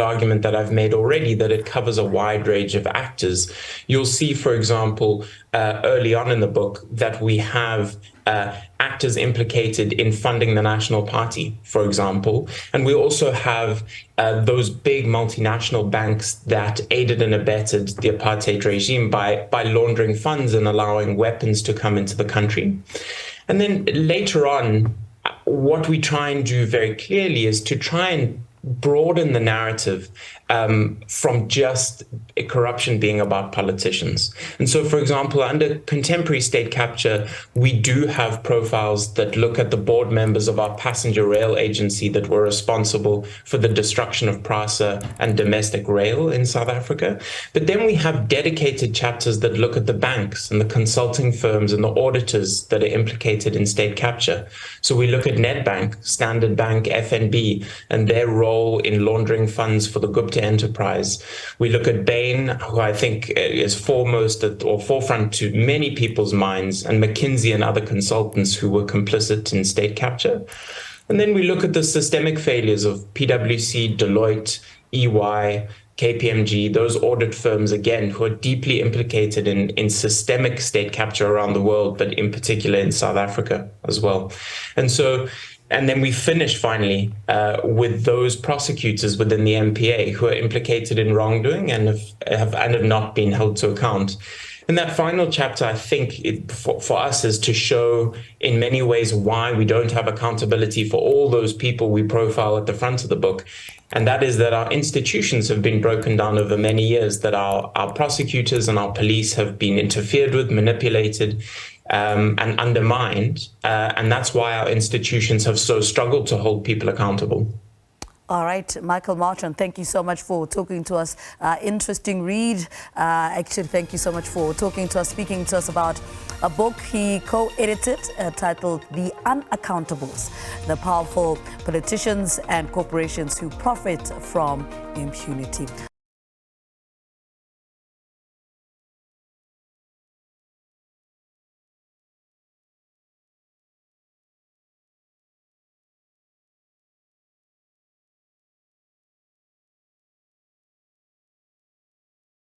argument that I've made already, that it covers a wide range of actors. You'll see, for example, early on in the book that we have actors implicated in funding the National Party, for example. And we also have those big multinational banks that aided and abetted the apartheid regime by laundering funds and allowing weapons to come into the country. And then later on, what we try and do very clearly is to try and broaden the narrative from just corruption being about politicians. And so, for example, under contemporary state capture, we do have profiles that look at the board members of our passenger rail agency that were responsible for the destruction of PRASA and domestic rail in South Africa. But then we have dedicated chapters that look at the banks and the consulting firms and the auditors that are implicated in state capture. So we look at Nedbank, Standard Bank, FNB, and their role in laundering funds for the Gupta enterprise. We look at Bain, who I think is foremost or forefront to many people's minds, and McKinsey and other consultants who were complicit in state capture. And then we look at the systemic failures of PwC, Deloitte, EY, KPMG, those audit firms, again, who are deeply implicated in systemic state capture around the world, but in particular in South Africa as well. And then we finish finally with those prosecutors within the MPA who are implicated in wrongdoing and have not been held to account. And that final chapter, I think, for us is to show in many ways why we don't have accountability for all those people we profile at the front of the book. And that is that our institutions have been broken down over many years, that our prosecutors and our police have been interfered with, manipulated, and undermined. And that's why our institutions have so struggled to hold people accountable. All right, Michael Marchant, thank you so much for talking to us. Interesting read. Actually, thank you so much for talking to us, speaking to us about a book he co-edited titled The Unaccountables, the powerful politicians and corporations who profit from impunity.